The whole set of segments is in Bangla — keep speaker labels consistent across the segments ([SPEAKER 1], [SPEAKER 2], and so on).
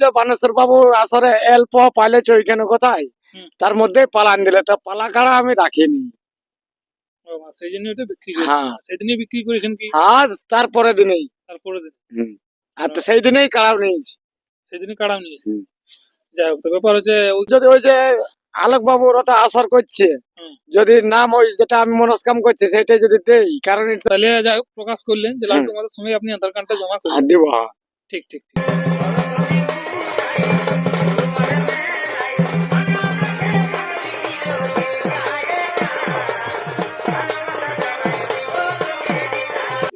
[SPEAKER 1] যে বানেশ্বর বাবুর আসরে অল্প পাইলেছে ওইখানে কোথায় তার মধ্যে পালান দিলে তো পালা কাড়া আমি রাখিনি।
[SPEAKER 2] সেই জন্য ওটা বিক্রি করেছেন।
[SPEAKER 1] হ্যাঁ
[SPEAKER 2] সেদিনই বিক্রি করেছেন কি
[SPEAKER 1] আজ তারপরে দিনেই
[SPEAKER 2] তারপরে দিন?
[SPEAKER 1] আর তো সেই দিনেই কাড়াও নিয়েছি।
[SPEAKER 2] সেদিনই কাড়াও নিয়েছে। যাই হোক, তো ব্যাপার হচ্ছে
[SPEAKER 1] যদি ওই যে আলোক বাবুর ওটা আসর করছে, যদি নাম ওই যেটা আমি মনস্কাম করছি সেটাই যদি দেই, কারণ
[SPEAKER 2] তাহলে যাই হোক প্রকাশ করলেন যে লালটু মাদের সঙ্গে আপনি আধার কার্ডটা জমা করলেন।
[SPEAKER 1] দিব।
[SPEAKER 2] ঠিক ঠিক ঠিক।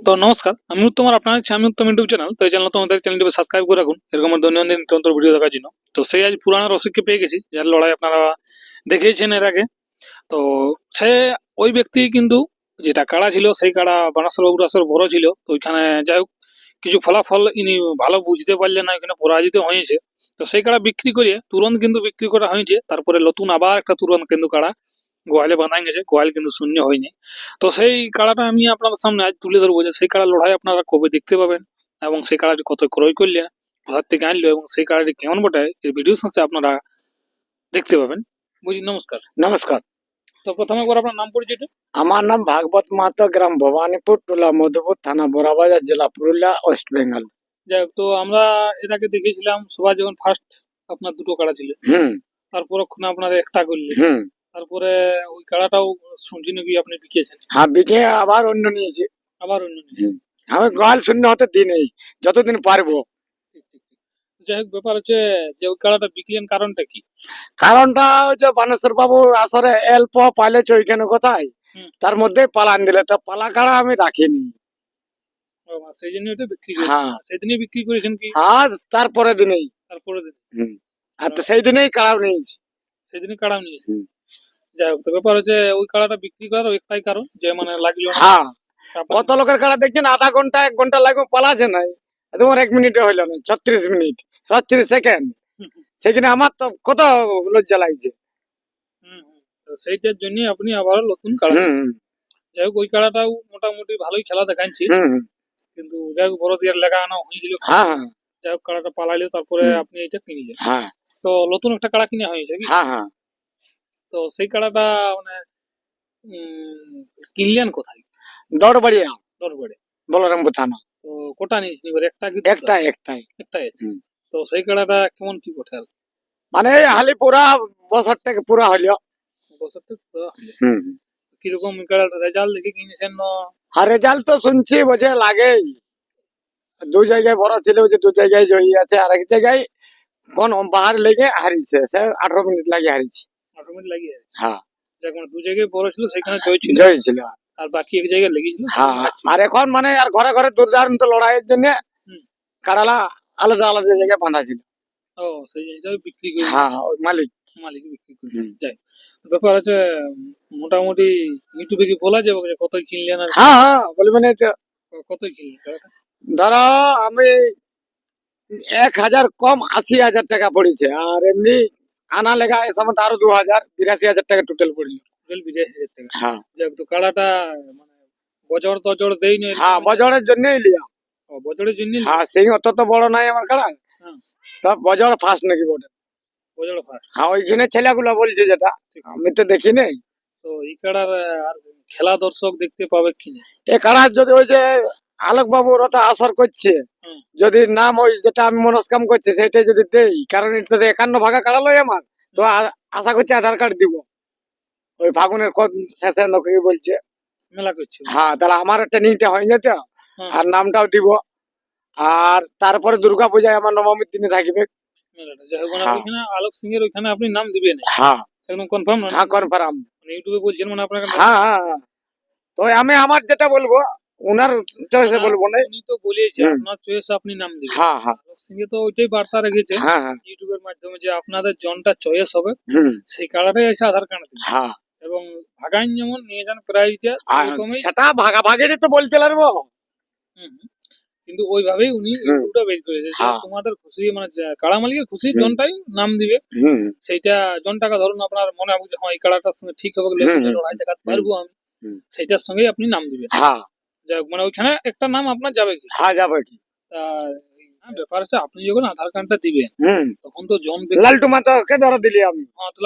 [SPEAKER 2] তো নমস্কার, আমি উত্তম, আর আপনার আমি উত্তম ইউটিউব চ্যানেল। তো এই চ্যানেল তোমাদের চ্যানেলটি সাবস্ক্রাইব করে রাখুন এরকম দৈনন্দিন নিত্যন্ত ভিডিও দেখার জন্য। তো সেই আজ পুরানো রসিককে পেয়ে গেছি, যার লড়াই আপনারা দেখেইছেন এর আগে। তো সে ওই ব্যক্তি কিন্তু যেটা কাড়া ছিল সেই কাড়া বানাসর বাবুর আসর বড় ছিল, তো ওইখানে যাই হোক কিছু ফলাফল ইনি ভালো বুঝতে পারলেন না, ওইখানে পরাজিত হয়েছে। তো সেই কাড়া বিক্রি করে তুরন্ত কিন্তু বিক্রি করা হয়েছে। তারপরে নতুন আবার একটা তুরন্ত কিন্তু কাড়া গোয়ালে বাঁধাই গেছে, গোয়াল কিন্তু শূন্য হয়নি। তো সেই কাড়াটা আমি আপনাদের সামনে আজ তুলে ধরবো যে সেই কাড়া লড়াই আপনারা কবে দেখতে পাবেন, এবং সেই কাড়াটি কত ক্রয় করলে, কোথার থেকে আনলো, এবং সেই কাড়াটি কেমন বটে এই ভিডিও শেষে আপনারা দেখতে পাবেন। বুঝি, নমস্কার।
[SPEAKER 1] নমস্কার।
[SPEAKER 2] তো প্রথমে একবার আপনার নাম পরিচয়টা।
[SPEAKER 1] আমার নাম ভাগবত মাহাতো, গ্রাম ভবানীপুর, টোলা মধুপুর, থানা বোরাবাজার, জেলা পুরুলিয়া, ওয়েস্ট বেঙ্গল।
[SPEAKER 2] যাই হোক, তো আমরা এর আগে দেখেছিলাম সবাই যখন ফার্স্ট আপনার দুটো কাড়া ছিল, তারপর ওখানে আপনার একটা করলে, তারপরে ওই কাড়াটাও শুনছি নাকি আপনি বিকেছেন।
[SPEAKER 1] হ্যাঁ বিকে আবার অন্য নিয়েছি।
[SPEAKER 2] আবার অন্য নিয়েছেন।
[SPEAKER 1] আমি গোয়াল শূন্য হতে দিই নেই যতদিন পারবো।
[SPEAKER 2] ঠিক ঠিক ঠিক। যাই হোক, ব্যাপার হচ্ছে যে ওই কাড়াটা বিকলেন কারণটা কি?
[SPEAKER 1] কারণটা ওই যে বানেশ্বর বাবুর আসরে অল্প পাইলেছে ওইখানে কোথায় তার মধ্যে পালান দিলে তো পালা কাড়া আমি রাখিনি।
[SPEAKER 2] সেই জন্য ওটা বিক্রি করেছেন।
[SPEAKER 1] হ্যাঁ
[SPEAKER 2] সেদিনই বিক্রি করেছেন কি
[SPEAKER 1] আজ তারপরে দিনেই।
[SPEAKER 2] তারপরে দিন?
[SPEAKER 1] আর তো সেই দিনেই কাড়াও নিয়েছি।
[SPEAKER 2] সেদিনই কাড়াও নিয়েছে। যাই হোক, তো ব্যাপার হচ্ছে ওই কাড়াটা বিক্রি করার একটাই কারণ যে মানে লাগলো না।
[SPEAKER 1] হ্যাঁ কত লোকের কাড়া দেখছেন আধা ঘন্টা 1 ঘন্টা লাগবে পালাছে নাই, তোমার 1 মিনিটে হইল না, 36 মিনিট 36 সেকেন্ড। সেখানে আমার তো কত লজ্জা লাগছে।
[SPEAKER 2] তো সেইটার জন্য আপনি আবার নতুন কাড়া। যাই হোক, ওই কাড়াটাও মোটামুটি ভালোই খেলা দেখাচ্ছি, কিন্তু যাই হোক বড় দিয়ে লাগানো হয়েছিল। যাই হোক, কাড়াটা পালাইলো, তারপরে আপনি এটা কিনলেন। তো নতুন একটা কাড়া কিনা হয়েছে কি? তো সেই কাড়াটা মানে কিনলেন কোথায়?
[SPEAKER 1] দৌড়বাড়িয়া,
[SPEAKER 2] দরবারে।
[SPEAKER 1] বলরামপুর থানা।
[SPEAKER 2] তো কোটা নিয়েছেন এবার? একটা কি
[SPEAKER 1] একটাই একটাই।
[SPEAKER 2] একটাই আছে। তো সেই কাড়াটা কেমন কি কোঠে?
[SPEAKER 1] মানে হালি পুরা বছরটাকে পুরা হইলো।
[SPEAKER 2] বছরটা পুরো হলো। কিরকম কাড়াটা রেজাল্ট দেখে কিনেছেন না?
[SPEAKER 1] আর রেজাল্ট তো শুনছি বোঝে লাগেই, 2 জায়গায় বড় ছিল, যে 2 জায়গায় জয়ী আছে, আর এক জায়গায় কোন বাহার লেগে হারিয়েছে, সে 18 মিনিট লাগে হারিয়েছে।
[SPEAKER 2] 18 মিনিট লাগিয়ে আছে।
[SPEAKER 1] হ্যাঁ
[SPEAKER 2] যাক, মানে 2 জায়গায় বড় ছিল সেখানে জয় ছিল,
[SPEAKER 1] জয়ী ছিল।
[SPEAKER 2] আর বাকি এক জায়গায় লেগেছিল।
[SPEAKER 1] হ্যাঁ আর এখন মানে আর ঘরে ঘরে দুর্দান্ত লড়াইয়ের জন্য কাড়ালা আলাদা আলাদা জায়গায় বাঁধা ছিল।
[SPEAKER 2] ও, সেই হিসাবে বিক্রি করে
[SPEAKER 1] হ্যাঁ ওই মালিক
[SPEAKER 2] মালিক বিক্রি করে যাই। তো ব্যাপার হচ্ছে মোটামুটি ইউটিউবে কি বলা যাবে যে কত কিনলেন? আর
[SPEAKER 1] হ্যাঁ বলবেন তো।
[SPEAKER 2] কত কিনলেন কাড়াটা?
[SPEAKER 1] ধরো আমি 1,000 কম 80,000 টাকা পড়েছে, আর এমনি আনা লেগা এ সময় আরো 2,000 82,000 টাকা টোটাল পড়লো।
[SPEAKER 2] টোটাল 82,000 টাকা।
[SPEAKER 1] হ্যাঁ
[SPEAKER 2] যাক, তো কাড়াটা মানে বজর তজর দেই না?
[SPEAKER 1] হ্যাঁ বজরের জন্যই লিয়া।
[SPEAKER 2] ও, বজরের জন্য।
[SPEAKER 1] হ্যাঁ সিং অত তো বড় নাই আমার কাড়া, তা বজর ফার্স্ট নাকি বটে।
[SPEAKER 2] বজর ফার্স্ট।
[SPEAKER 1] হ্যাঁ ওইখানে ছেলেগুলো বলছে, যেটা আমি তো দেখি নাই।
[SPEAKER 2] তো এই কাড়ার আর খেলা দর্শক দেখতে পাবে কিনা?
[SPEAKER 1] এ কাড়া যদি ওই যে আলোক বাবুর ওটা আসর করছে, যদি নাম ওই যেটা আমি মনস্কাম করছি সেটাই যদি দেই, কারণ এটা 51 ভাগা কাড়া লই আমার, তো আশা করছি আধার কার্ড দিব ওই ফাগুনের শেষে নাকি বলছে
[SPEAKER 2] মেলা করছে।
[SPEAKER 1] হ্যাঁ তাহলে আমার ট্রেনিংটা হয়ে যেত, আর নামটাও দিব। আর তারপরে দুর্গা পূজায় আমার নবমীর দিনে থাকবে
[SPEAKER 2] মেলাটা। যাই হোক, মানে ওইখানে আলোক সিং এর ওইখানে আপনি নাম দিবেন?
[SPEAKER 1] হ্যাঁ
[SPEAKER 2] একদম কনফার্ম?
[SPEAKER 1] হ্যাঁ কনফার্ম।
[SPEAKER 2] মানে ইউটিউবে বলছেন মানে আপনার?
[SPEAKER 1] হ্যাঁ হ্যাঁ তো আমি আমার যেটা বলবো ওনার চয়েসে বলবো না।
[SPEAKER 2] উনি তো বলেছে আপনার চয়েসে আপনি নাম দিবেন।
[SPEAKER 1] হ্যাঁ হ্যাঁ
[SPEAKER 2] আলোক সিং এ তো ওইটাই বার্তা রেখেছে ইউটিউবের মাধ্যমে, যে আপনাদের জনটা চয়েস হবে সেই কালারটাই এসে আধার কার্ড দিবেন।
[SPEAKER 1] হ্যাঁ
[SPEAKER 2] এবং ভাগাইন যেমন নিয়ে যান প্রাইজটা সেরকমই,
[SPEAKER 1] সেটা ভাগাভাগিরই তো বলতে পারবো।
[SPEAKER 2] কিন্তু ওইভাবেই উনি ইউটিউবটা বের করেছে যে তোমাদের খুশি, মানে কাড়া মালিকের খুশি জনটাই নাম দিবে। সেইটা জনটাকে ধরুন আপনার মনে হবে যে হ্যাঁ এই কাড়াটার সঙ্গে ঠিক হবে, লড়াই দেখাতে পারবো আমি, সেইটার সঙ্গেই আপনি নাম দিবেন। যাই হোক, মানে ওইখানে একটা নাম আপনার যাবে কি?
[SPEAKER 1] হ্যাঁ যাবে কি।
[SPEAKER 2] হ্যাঁ, ব্যাপার হচ্ছে আপনি যখন আধার কার্ডটা দিবেন তখন তো জন
[SPEAKER 1] লালটু মাতাকে ধরো দিলি আমি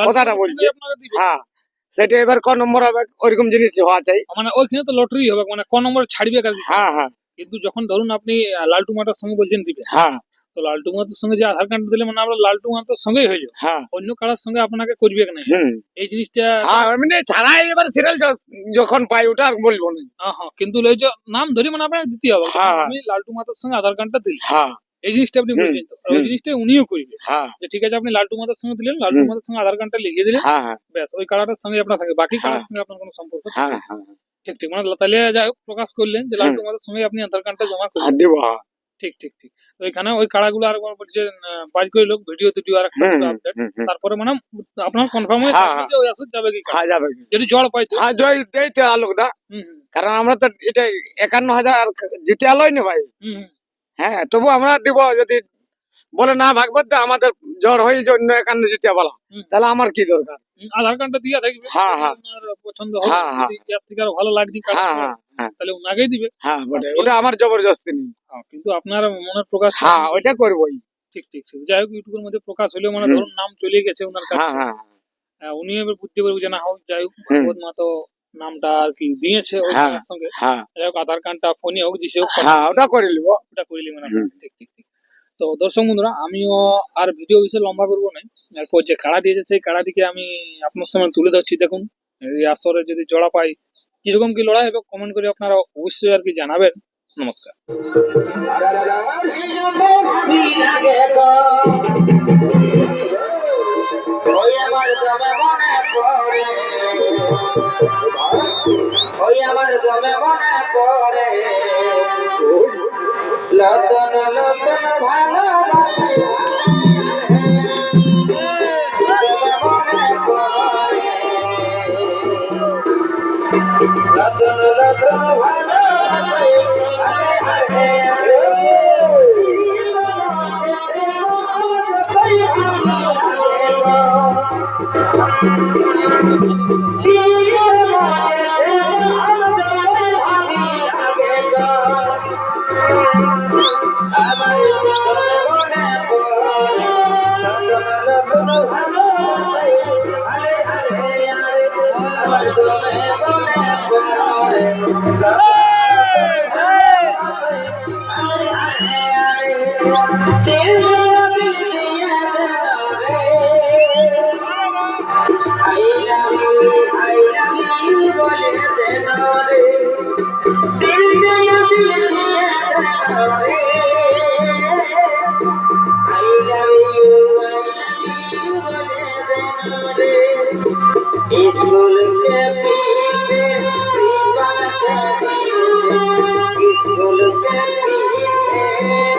[SPEAKER 1] কথাটা বলছি।
[SPEAKER 2] আপনাকে দিবে।
[SPEAKER 1] হ্যাঁ, সেটা এবার ক নম্বর হবে ওইরকম জিনিস হওয়া চাই।
[SPEAKER 2] মানে ওইখানে তো লটারি হবে, মানে কোন নম্বর ছাড়বে কার।
[SPEAKER 1] হ্যাঁ হ্যাঁ
[SPEAKER 2] কিন্তু যখন ধরুন আপনি লালটু মাতার সঙ্গে বলছেন দিবে,
[SPEAKER 1] হ্যাঁ
[SPEAKER 2] তো লালটু মাতার সঙ্গে যে আধার কার্ড দিলে মানে আমরা লালটু মাতার সঙ্গেই হয়ে যাবে,
[SPEAKER 1] হ্যাঁ
[SPEAKER 2] অন্য কারোর সঙ্গে আপনাকে করবে না এই জিনিসটা।
[SPEAKER 1] হ্যাঁ এমনি ছাড়াই এবার সিরিয়াল যখন পাই ওটা আর বলবো না।
[SPEAKER 2] হ্যাঁ, কিন্তু ওই যে নাম ধরে মানে আপনাকে দিতে হবে।
[SPEAKER 1] হ্যাঁ।
[SPEAKER 2] আমি লালটু মাতার সঙ্গে আধার কার্ডটা দিই,
[SPEAKER 1] হ্যাঁ
[SPEAKER 2] এই জিনিসটা আপনি বলছেন তো, আর ওই জিনিসটা উনিও করবে
[SPEAKER 1] হ্যাঁ
[SPEAKER 2] যে ঠিক আছে আপনি লালটু মাতার সঙ্গে দিলেন, লালটু মাতার সঙ্গে আধার কার্ডটা লিখিয়ে দিলেন,
[SPEAKER 1] হ্যাঁ হ্যাঁ
[SPEAKER 2] ব্যাস ওই কার্ডটার সঙ্গে আপনার থাকে, বাকি কার্ডের
[SPEAKER 1] হ্যাঁ।
[SPEAKER 2] সঙ্গে আপনার কোনো সম্পর্ক থাকে
[SPEAKER 1] হ্যাঁ
[SPEAKER 2] না।
[SPEAKER 1] হ্যাঁ
[SPEAKER 2] ঠিক ঠিক, মানে তাহলে যাই হোক প্রকাশ করলেন যে লালটু মাতার সঙ্গে আপনি আধার কার্ডটা জমা করলেন।
[SPEAKER 1] আর দিব। হ্যাঁ
[SPEAKER 2] ঠিক ঠিক ঠিক। তো এখানে ওই কাড়াগুলো আর বলছে বাজ করে লোক ভিডিও টিডিও আর একটা আপডেট, তারপরে মানে আপনার কনফার্ম হয়ে
[SPEAKER 1] হ্যাঁ,
[SPEAKER 2] থাকবে যে ওই আসলে যাবে কি কাড়া।
[SPEAKER 1] হ্যাঁ যাবে।
[SPEAKER 2] যদি জড় পাই তো
[SPEAKER 1] হ্যাঁ জয় দিতে আলোক দা, কারণ আমরা তো এটা 51,000 জিতে আলোই না ভাই। হ্যাঁ তবু আমরা দিব, যদি বলে না ভাগবত দা আমাদের জ্বর হয়ে যে অন্য 51 জিতে বলা, তাহলে আমার কি দরকার।
[SPEAKER 2] আধার কার্ডটা দিয়ে থাকবে,
[SPEAKER 1] হ্যাঁ, হ্যাঁ।
[SPEAKER 2] আপনার পছন্দ হবে,
[SPEAKER 1] হ্যাঁ, হ্যাঁ।
[SPEAKER 2] যদি এর থেকে আরো ভালো লাগবে কাড়া,
[SPEAKER 1] হ্যাঁ হ্যাঁ হ্যাঁ
[SPEAKER 2] তাহলে ওনাকেই দিবে।
[SPEAKER 1] হ্যাঁ বটে, ওটা আমার জবরদস্তি নেই।
[SPEAKER 2] কিন্তু আপনার মনের প্রকাশ।
[SPEAKER 1] হ্যাঁ ওইটা করবোই।
[SPEAKER 2] ঠিক ঠিক ঠিক। যাই হোক ইউটিউবের মধ্যে প্রকাশ হলেও মানে ধরুন নাম চলে গেছে ওনার কাছে,
[SPEAKER 1] হ্যাঁ হ্যাঁ
[SPEAKER 2] উনি এবার বুঝতে পারবে যে না হোক, যাই হোক ভাগবত মা তো নামটা আর কি দিয়েছে ওই
[SPEAKER 1] হ্যাঁ,
[SPEAKER 2] কাড়ার সঙ্গে,
[SPEAKER 1] হ্যাঁ
[SPEAKER 2] যাই হোক আধার কার্ডটা ফোনে হোক যে হোক
[SPEAKER 1] হ্যাঁ ওটা করে নিব।
[SPEAKER 2] ওটা করিলি মানে। ঠিক ঠিক ঠিক। তো দর্শক বন্ধুরা, আমিও আর ভিডিও বেশি লম্বা করবো না, এরপর যে কাড়া দিয়েছে সেই কাড়াটিকে আমি আপনার সামনে তুলে ধরছি। দেখুন এই আসরে যদি জোড়া পাই কিরকম কি লড়াই হবে, কমেন্ট করে আপনারা অবশ্যই আর কি জানাবেন। নমস্কার।
[SPEAKER 3] লতন লতন ভালোবাসা লতন লতন स्कूल के पीछे स्कूल के पीछे